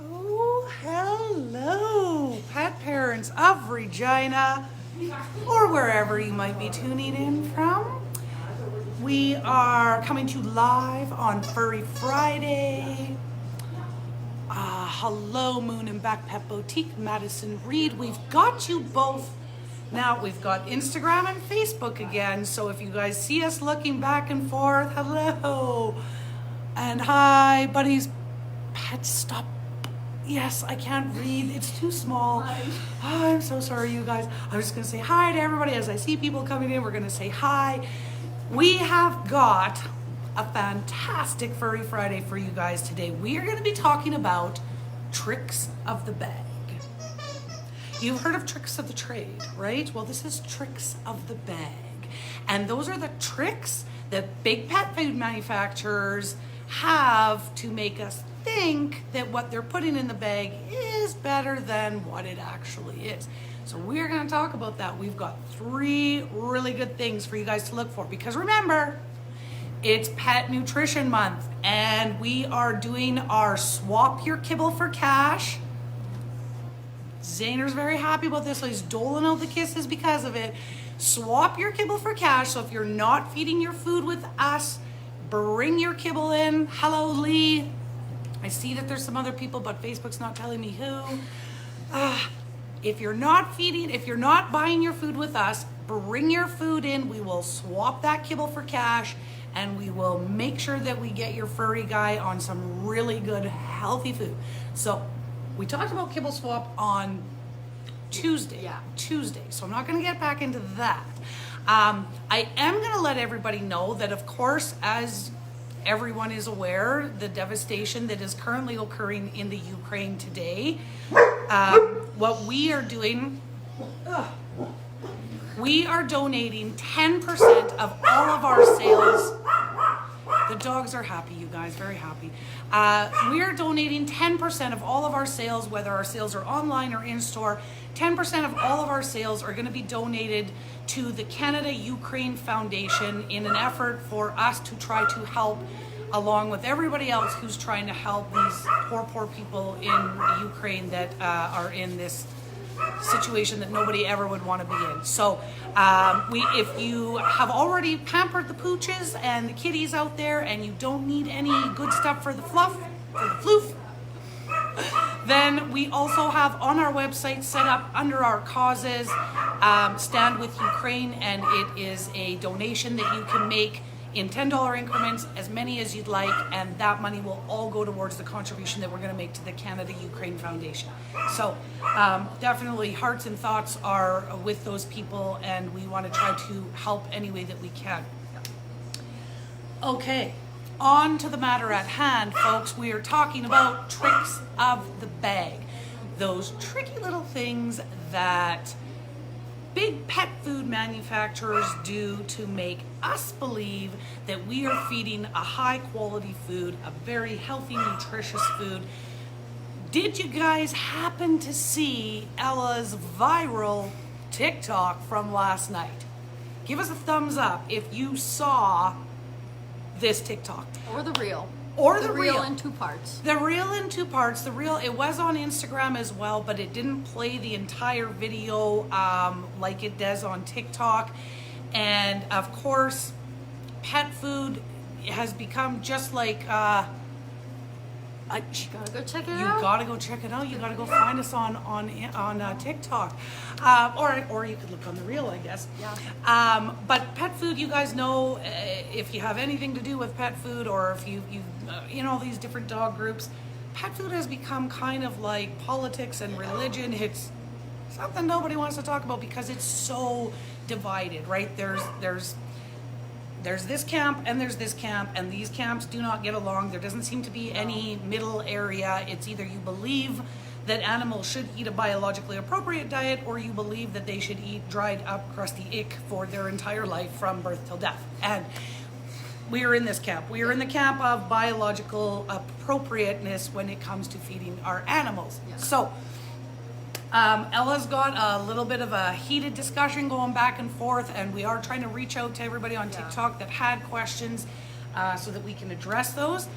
Oh, hello, pet parents of Regina, or wherever you might be tuning in from. We are coming to you live on Furry Friday. Hello, Moon and Back Pet Boutique, Madison Reed. We've got you both. Now, we've got Instagram and Facebook again, so if you guys see us looking back and forth, hello. And hi, buddies. Pets, stop. Yes, I can't read. It's too small. Oh, I'm so sorry, you guys. I'm just going to say hi to everybody. As I see people coming in, we're going to say hi. We have got a fantastic Furry Friday for you guys today. We are going to be talking about tricks of the bag. You've heard of tricks of the trade, right? Well, this is tricks of the bag. And those are the tricks that big pet food manufacturers have to make us think that what they're putting in the bag is better than what it actually is. So we're going to talk about that. We've got 3 really good things for you guys to look for, because remember, it's Pet Nutrition Month and we are doing our Swap Your Kibble for Cash. Zayner's very happy about this, so he's doling out the kisses because of it. Swap your kibble for cash. So if you're not feeding your food with us, bring your kibble in. Hello, Lee. I see that there's some other people, but Facebook's not telling me who. If you're not buying your food with us, bring your food in. We will swap that kibble for cash, and we will make sure that we get your furry guy on some really good, healthy food. So we talked about kibble swap on Tuesday. So I'm not going to get back into that. I am going to let everybody know that, of course, as everyone is aware, the devastation that is currently occurring in the Ukraine today, what we are doing, we are donating 10% of all of our sales. The dogs are happy, you guys, very happy. We are donating 10% of all of our sales, whether our sales are online or in-store. 10% of all of our sales are going to be donated to the Canada-Ukraine Foundation in an effort for us to try to help, along with everybody else who's trying to help these poor people in Ukraine that are in this situation that nobody ever would want to be in. So if you have already pampered the pooches and the kitties out there and you don't need any good stuff for the fluff, for the floof, then we also have on our website set up under our causes, Stand With Ukraine, and it is a donation that you can make in $10 increments, as many as you'd like, and that money will all go towards the contribution that we're going to make to the Canada-Ukraine Foundation. So definitely hearts and thoughts are with those people, and we want to try to help any way that we can. Okay, on to the matter at hand, folks. We are talking about tricks of the bag. Those tricky little things that big pet food manufacturers do to make us believe that we are feeding a high quality food, a very healthy, nutritious food. Did you guys happen to see Ella's viral TikTok from last night? Give us a thumbs up if you saw this TikTok. Or the reel. Or the reel in 2 parts. The reel in 2 parts. The reel, it was on Instagram as well, but it didn't play the entire video like it does on TikTok. And of course, pet food has become just like You gotta go check it you out. gotta go check it out. You gotta go find us on TikTok, or you could look on the reel, I guess. Yeah. But pet food, you guys know, if you have anything to do with pet food, or if you know these different dog groups, pet food has become kind of like politics and religion. It's something nobody wants to talk about because it's so divided, right? There's this camp and there's this camp, and these camps do not get along. There doesn't seem to be any middle area. It's either you believe that animals should eat a biologically appropriate diet, or you believe that they should eat dried up crusty ick for their entire life from birth till death. And we are in this camp. We are in the camp of biological appropriateness when it comes to feeding our animals. Yeah. So Ella's got a little bit of a heated discussion going back and forth, and we are trying to reach out to everybody on TikTok that had questions so that we can address those.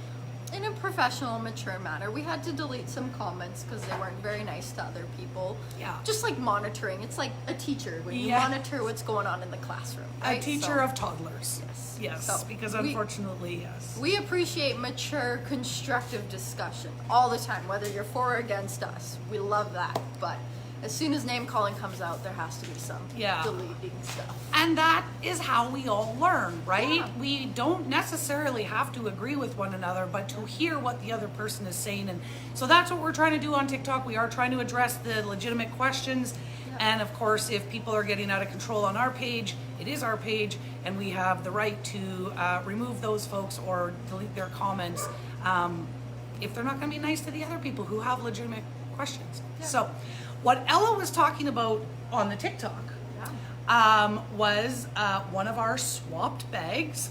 In a professional, mature manner. We had to delete some comments because they weren't very nice to other people. Yeah. Just like monitoring. It's like a teacher when you monitor what's going on in the classroom. Right? A teacher of toddlers. Yes. Yes, So because unfortunately, yes. we appreciate mature, constructive discussion all the time, whether you're for or against us. We love that. But as soon as name calling comes out, there has to be some deleting stuff. And that is how we all learn, right? Yeah. We don't necessarily have to agree with one another, but to hear what the other person is saying. And so that's what we're trying to do on TikTok. We are trying to address the legitimate questions. And of course, if people are getting out of control on our page, it is our page, and we have the right to remove those folks or delete their comments if they're not going to be nice to the other people who have legitimate questions. Yeah. So what Ella was talking about on the TikTok was one of our swapped bags.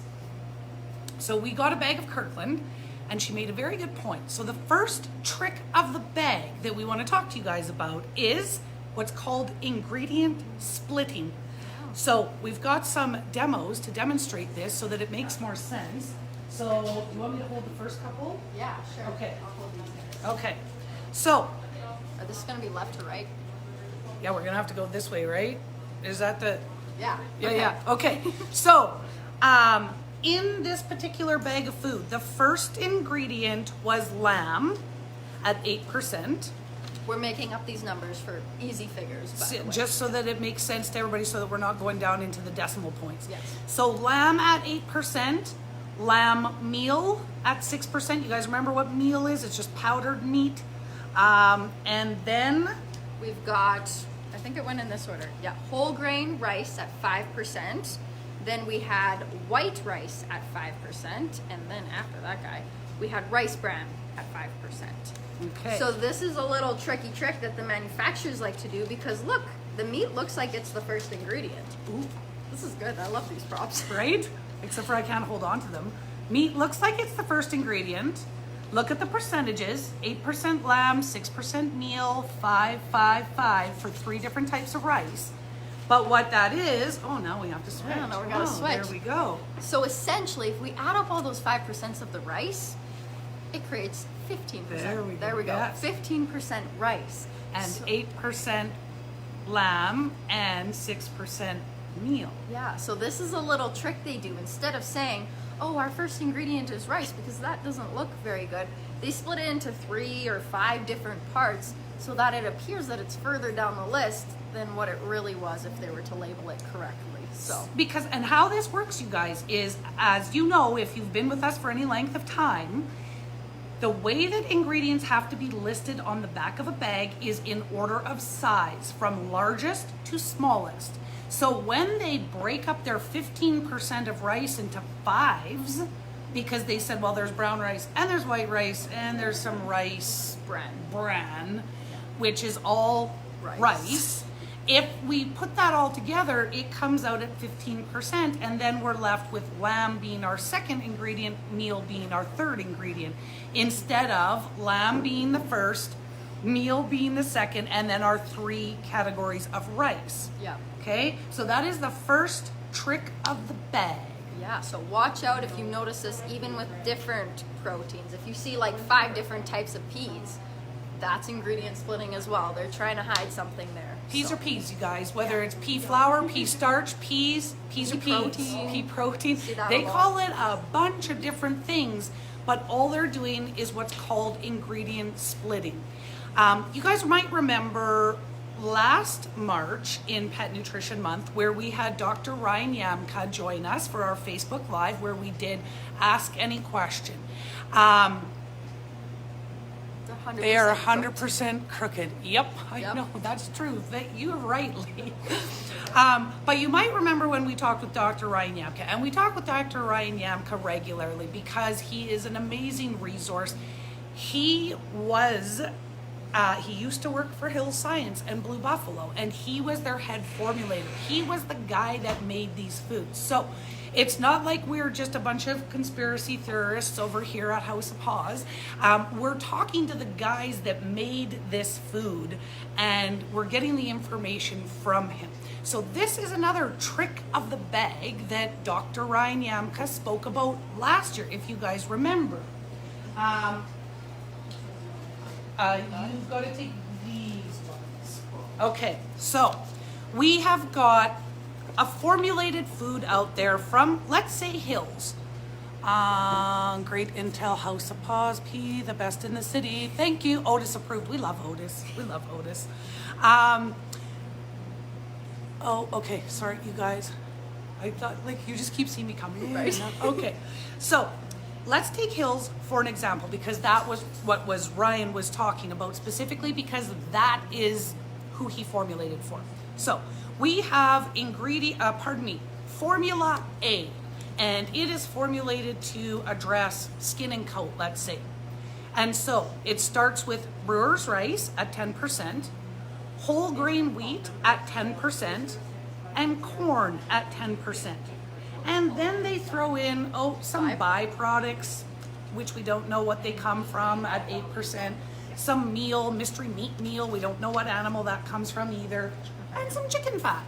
So we got a bag of Kirkland, and she made a very good point. So the first trick of the bag that we want to talk to you guys about is what's called ingredient splitting. So we've got some demos to demonstrate this so that it makes more sense. So do you want me to hold the first couple? Yeah, sure. Okay. I'll hold these guys. Okay. So, Are this going to be left to right? yeah, we're going to have to go this way, right? Is that the... Yeah. Yeah. Okay. So, in this particular bag of food, the first ingredient was lamb at 8%. We're making up these numbers for easy figures, by the way. Just so that it makes sense to everybody, so that we're not going down into the decimal points. Yes. So lamb at 8%, lamb meal at 6%. You guys remember what meal is? It's just powdered meat. And then We've got, I think it went in this order. Yeah, whole grain rice at 5%. Then we had white rice at 5%. And then after that guy, we had rice bran at 5%. okay. So this is a little tricky trick that the manufacturers like to do because look, the meat looks like it's the first ingredient. Ooh, This is good. I love these props. right? Except for I can't hold on to them. Meat looks like it's the first ingredient. Look at the percentages: 8% lamb, 6% meal, 5 for 3 different types of rice. But what that is, oh, now we have to switch. Yeah, now we gotta switch. There we go. So essentially, if we add up all those 5% of the rice, it creates 15%. There we go. Yes. 15% rice. And So- 8% lamb and 6% meal. Yeah, so this is a little trick they do. Instead of saying, oh, our first ingredient is rice, because that doesn't look very good, they split it into 3 or 5 different parts so that it appears that it's further down the list than what it really was if they were to label it correctly. So Because, and how this works, you guys, is, as you know, if you've been with us for any length of time, the way that ingredients have to be listed on the back of a bag is in order of size, from largest to smallest. So when they break up their 15% of rice into 5s, because they said, well, there's brown rice and there's white rice and there's some rice bran, which is all rice. If we put that all together, it comes out at 15%, and then we're left with lamb being our second ingredient, meal being our third ingredient, instead of lamb being the first, meal being the second, and then our 3 categories of rice. yeah. Okay, so that is the first trick of the bag. Yeah, so watch out if you notice this even with different proteins. If you see like 5 different types of peas, that's ingredient splitting as well. They're trying to hide something there. Peas So- are peas, you guys. Whether it's pea flour, pea starch, peas are Pea peas. protein. Pea protein. See that They a lot. call it a bunch of different things, but all they're doing is what's called ingredient splitting. You guys might remember last March in Pet Nutrition Month where we had Dr. Ryan Yamka join us for our Facebook Live where we did Ask Any Question. They are 100% crooked. Yep, I Yep. know, that's true. You're right, Lee. But you might remember when we talked with Dr. Ryan Yamka, and we talk with Dr. Ryan Yamka regularly because he is an amazing resource. He used to work for Hill Science and Blue Buffalo, and he was their head formulator. He was the guy that made these foods. So it's not like we're just a bunch of conspiracy theorists over here at House of Paws. We're talking to the guys that made this food, and we're getting the information from him. So this is another trick of the bag that Dr. Ryan Yamka spoke about last year, if you guys remember. You've got to take these ones. Okay, so we have got a formulated food out there from, let's say, Hills. Great Intel House of Paws P, the best in the city. Thank you. Otis approved. We love Otis. We love Otis. Oh, okay. Sorry, you guys. I thought, like, you just keep seeing me coming. Right. Okay. So let's take Hills for an example, because that was what Ryan was talking about specifically, because that is who he formulated for. So we have Formula A, and it is formulated to address skin and coat, let's say. And so it starts with brewer's rice at 10%, whole grain wheat at 10%, and corn at 10%. And then they throw in, some byproducts, which we don't know what they come from, at 8%. Some meal, mystery meat meal, we don't know what animal that comes from either. And some chicken fat.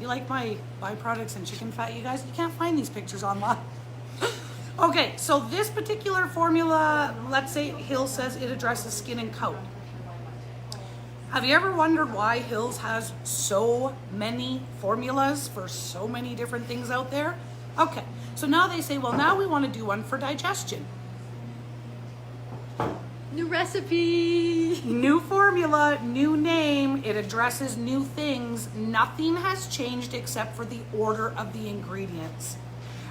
You like my byproducts and chicken fat, you guys? You can't find these pictures online. Okay, so this particular formula, let's say Hills says it addresses skin and coat. Have you ever wondered why Hills has so many formulas for so many different things out there? Okay, so now they say, well, now we want to do one for digestion. New recipe. New formula, new name, it addresses new things. Nothing has changed except for the order of the ingredients.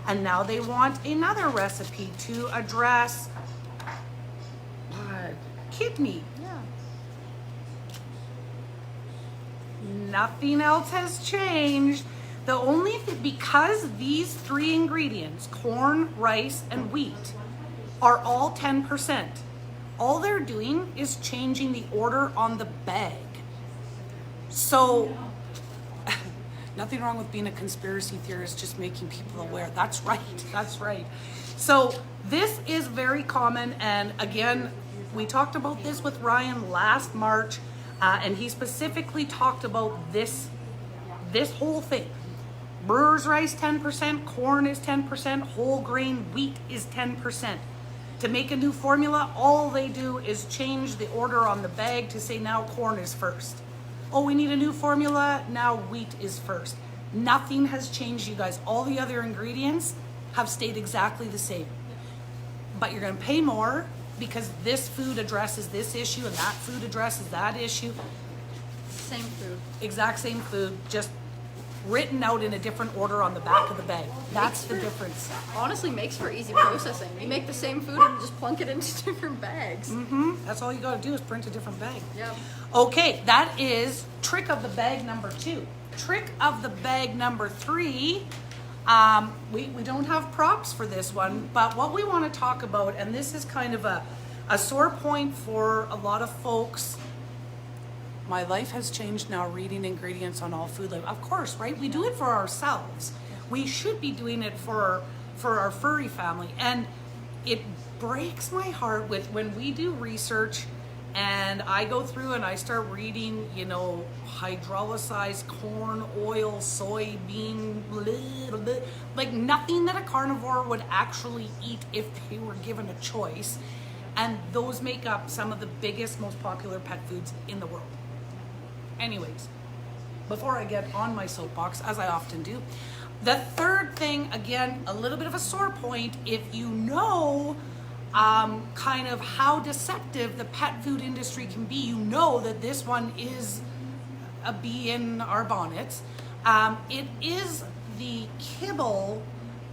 And now they want another recipe to address kidney. Yeah. Nothing else has changed. The only thing, because these three ingredients, corn, rice, and wheat, are all 10%, all they're doing is changing the order on the bag. So, nothing wrong with being a conspiracy theorist, just making people aware. That's right. So, this is very common, and again, we talked about this with Ryan last March, and he specifically talked about this whole thing. Brewer's rice 10%, corn is 10%, whole grain wheat is 10%. To make a new formula, all they do is change the order on the bag to say now corn is first. Oh, we need a new formula, now wheat is first. Nothing has changed, you guys. All the other ingredients have stayed exactly the same. But you're gonna pay more because this food addresses this issue and that food addresses that issue. Same food. Exact same food, just written out in a different order on the back of the bag. That's the difference. Honestly, makes for easy processing. You make the same food and just plunk it into different bags. That's all you gotta do is print a different bag. Yep. Okay, that is trick of the bag number 2. Trick of the bag number 3, we don't have props for this one, but what we want to talk about, and this is kind of a sore point for a lot of folks. My life has changed now reading ingredients on all food labels. Of course, right? We do it for ourselves. We should be doing it for our furry family. And it breaks my heart when we do research and I go through and I start reading, hydrolyzed corn oil, soybean, blah, blah, like nothing that a carnivore would actually eat if they were given a choice. And those make up some of the biggest, most popular pet foods in the world. Anyways, before I get on my soapbox, as I often do, the third thing, again, a little bit of a sore point, if you know kind of how deceptive the pet food industry can be, you know that this one is a bee in our bonnets. It is the kibble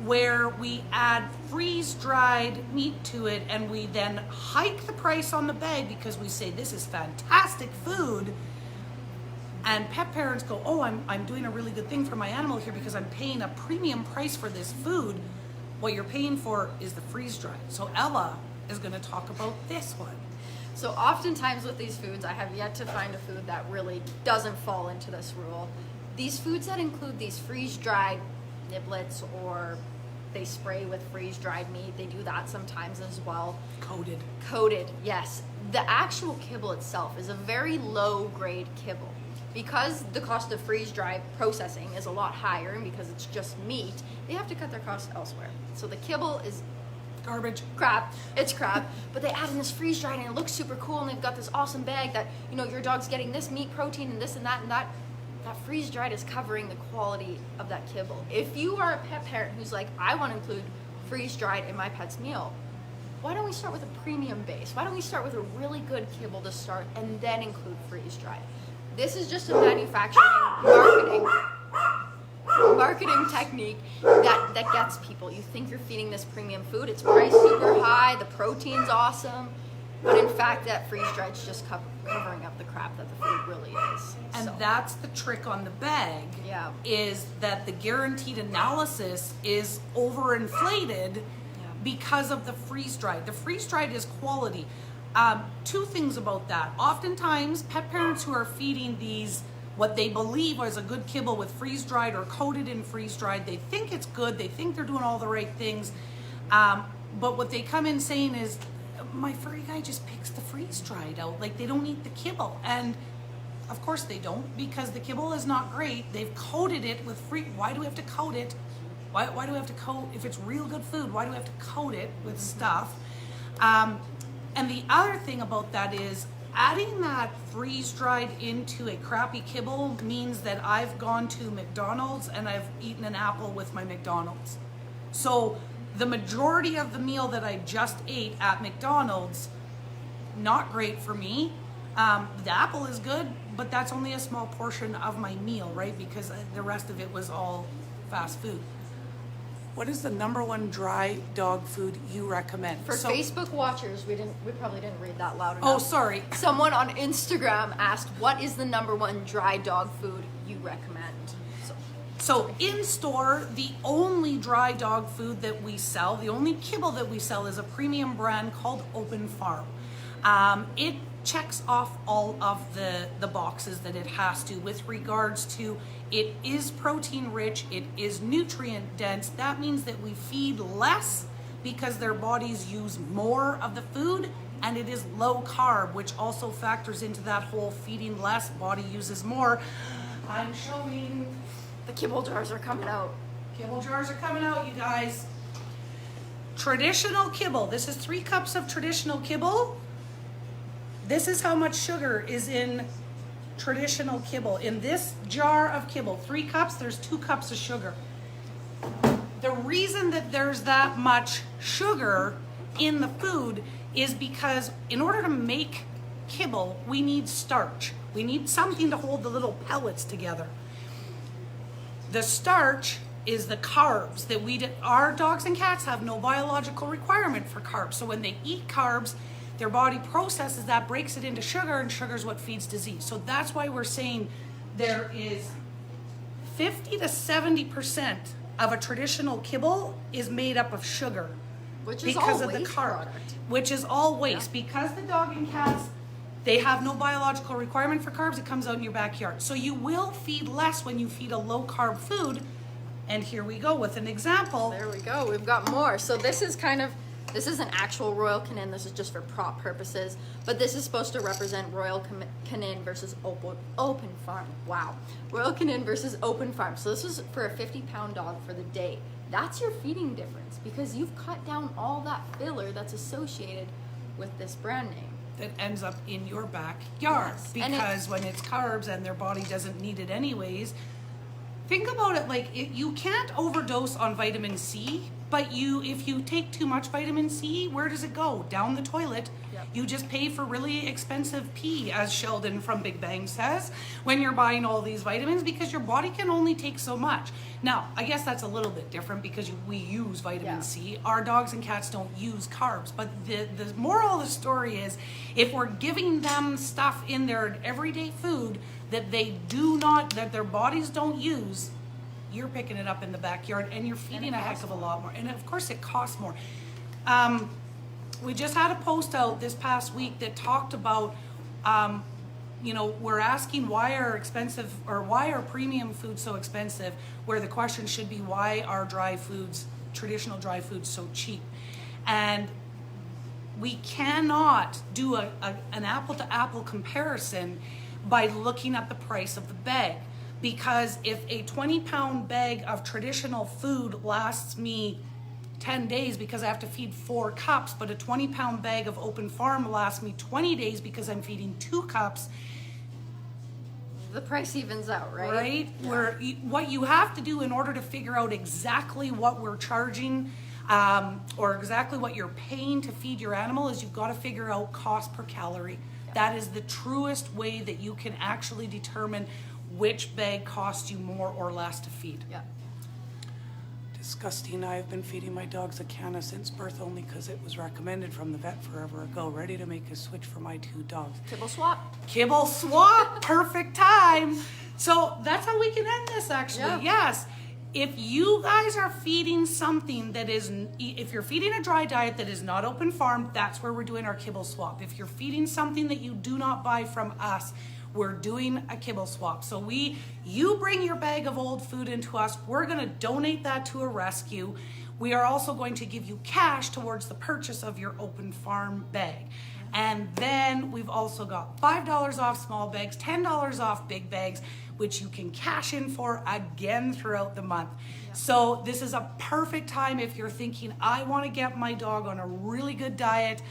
where we add freeze-dried meat to it and we then hike the price on the bag because we say this is fantastic food. And pet parents go, oh, I'm doing a really good thing for my animal here because I'm paying a premium price for this food. What you're paying for is the freeze-dried. So Ella is going to talk about this one. So oftentimes with these foods, I have yet to find a food that really doesn't fall into this rule. These foods that include these freeze-dried niblets or they spray with freeze-dried meat, they do that sometimes as well. Coated, yes. The actual kibble itself is a very low-grade kibble. Because the cost of freeze-dried processing is a lot higher and because it's just meat, they have to cut their costs elsewhere. So the kibble is Garbage. Crap. It's crap. But they add in this freeze dried and it looks super cool, and they've got this awesome bag that, you know, your dog's getting this meat protein and this and that and that. That freeze dried is covering the quality of that kibble. If you are a pet parent who's like, I want to include freeze dried in my pet's meal, why don't we start with a premium base? Why don't we start with a really good kibble to start and then include freeze dried? This is just a manufacturing marketing technique that gets people. You think you're feeding this premium food, it's priced super high, the protein's awesome, but in fact that freeze dried's just covering up the crap that the food really is. And So, that's the trick on the bag, yeah. is that the guaranteed analysis is overinflated because of the freeze-dried. The freeze-dried is quality. Two things about that. Oftentimes, pet parents who are feeding these, what they believe is a good kibble with freeze-dried or coated in freeze-dried, they think it's good, they think they're doing all the right things, but what they come in saying is, my furry guy just picks the freeze-dried out, like they don't eat the kibble. And of course they don't, because the kibble is not great. They've coated it with why do we have to coat it? Why do we have to coat, if it's real good food, why do we have to coat it with stuff? And the other thing about that is adding that freeze-dried into a crappy kibble means that I've gone to McDonald's and I've eaten an apple with my McDonald's. So the majority of the meal that I just ate at McDonald's, not great for me. The apple is good, but that's only a small portion of my meal, right? Because the rest of it was all fast food. What is the number one dry dog food you recommend? For Facebook watchers, we probably didn't read that loud enough. Oh, sorry. Someone on Instagram asked, what is the number one dry dog food you recommend? So in store, the only dry dog food that we sell, the only kibble that we sell is a premium brand called Open Farm. It checks off all of the boxes that it has to with regards to it is protein rich, it is nutrient dense. That means that we feed less because their bodies use more of the food, and it is low carb, which also factors into that whole feeding less, body uses more. I'm showing... The kibble jars are coming out. Kibble jars are coming out, you guys. Traditional kibble. This is 3 cups of traditional kibble. This is how much sugar is in traditional kibble. In this jar of kibble, 3 cups, there's 2 cups of sugar. The reason that there's that much sugar in the food is because in order to make kibble, we need starch. We need something to hold the little pellets together. The starch is the carbs that our dogs and cats have no biological requirement for carbs. So when they eat carbs, their body processes that, breaks it into sugar, and sugar is what feeds disease. So that's why we're saying there is 50 to 70% of a traditional kibble is made up of sugar. Which is because all of the waste carb, product. which is all waste. Because the dog and cats, they have no biological requirement for carbs, it comes out in your backyard. So you will feed less when you feed a low carb food. And here we go with an example. There we go, we've got more. So this is an actual Royal Canin, this is just for prop purposes, but this is supposed to represent Royal Canin versus Open Farm. Wow. Royal Canin versus Open Farm. So this is for a 50-pound dog for the day. That's your feeding difference, because you've cut down all that filler that's associated with this brand name. That ends up in your backyard. Yes. Because when it's carbs and their body doesn't need it anyways, think about it like you can't overdose on vitamin C, but if you take too much vitamin C, where does it go? Down the toilet. Yep. You just pay for really expensive pee, as Sheldon from Big Bang says, when you're buying all these vitamins, because your body can only take so much. Now, I guess that's a little bit different because we use vitamin C. Our dogs and cats don't use carbs. But the moral of the story is, if we're giving them stuff in their everyday food that that their bodies don't use, you're picking it up in the backyard and you're feeding a heck of a lot more. And of course it costs more. We just had a post out this past week that talked about, we're asking why are premium foods so expensive, where the question should be, why are traditional dry foods so cheap? And we cannot do an apple to apple comparison by looking at the price of the bag. Because if a 20-pound bag of traditional food lasts me 10 days because I have to feed 4 cups, but a 20-pound bag of open farm lasts me 20 days because I'm feeding 2 cups. The price evens out, right? Right? Yeah. What you have to do in order to figure out exactly what we're charging or exactly what you're paying to feed your animal is you've got to figure out cost per calorie. Yeah. That is the truest way that you can actually determine which bag costs you more or less to feed. Yeah. Disgusting. I've been feeding my dogs a Canna since birth only because it was recommended from the vet forever ago. Ready to make a switch for my 2 dogs. Kibble swap. Kibble swap. Perfect time. So that's how we can end this actually. Yeah. Yes. If you guys are feeding something that is, if you're feeding a dry diet that is not open farm, that's where we're doing our kibble swap. If you're feeding something that you do not buy from us, we're doing a kibble swap. So you bring your bag of old food into us. We're going to donate that to a rescue. We are also going to give you cash towards the purchase of your open farm bag. And then we've also got $5 off small bags, $10 off big bags, which you can cash in for again throughout the month. Yeah. So this is a perfect time if you're thinking, I want to get my dog on a really good diet.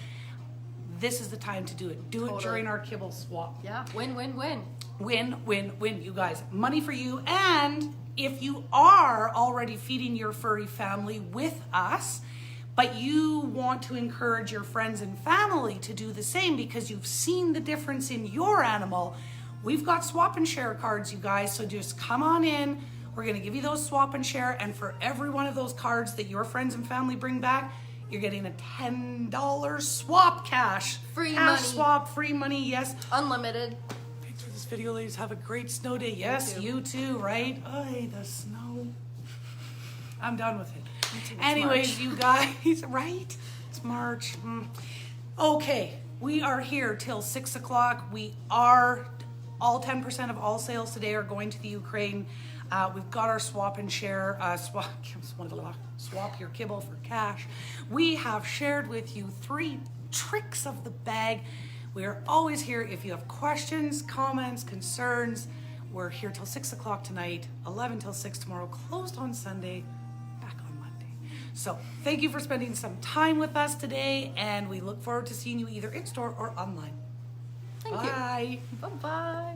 This is the time to do it. Do it during our kibble swap. Yeah, win, win, win. Win, win, win, you guys. Money for you. And if you are already feeding your furry family with us, but you want to encourage your friends and family to do the same because you've seen the difference in your animal, we've got swap and share cards, you guys. So just come on in. We're going to give you those swap and share. And for every one of those cards that your friends and family bring back, you're getting a $10 swap cash. Free cash money. Swap, free money, yes. Unlimited. Thanks for this video, ladies. Have a great snow day. Yes, you too, right? Ay, the snow. I'm done with it. Anyways, March. you guys, right? It's March. Okay, we are here till 6 o'clock. We are, all 10% of all sales today are going to the Ukraine. We've got our swap and share, swap your kibble for cash. We have shared with you 3 tricks of the bag. We are always here if you have questions, comments, concerns. We're here till 6 o'clock tonight, 11 till 6 tomorrow, closed on Sunday, back on Monday. So thank you for spending some time with us today, and we look forward to seeing you either in store or online. Thank you. Bye. Bye-bye.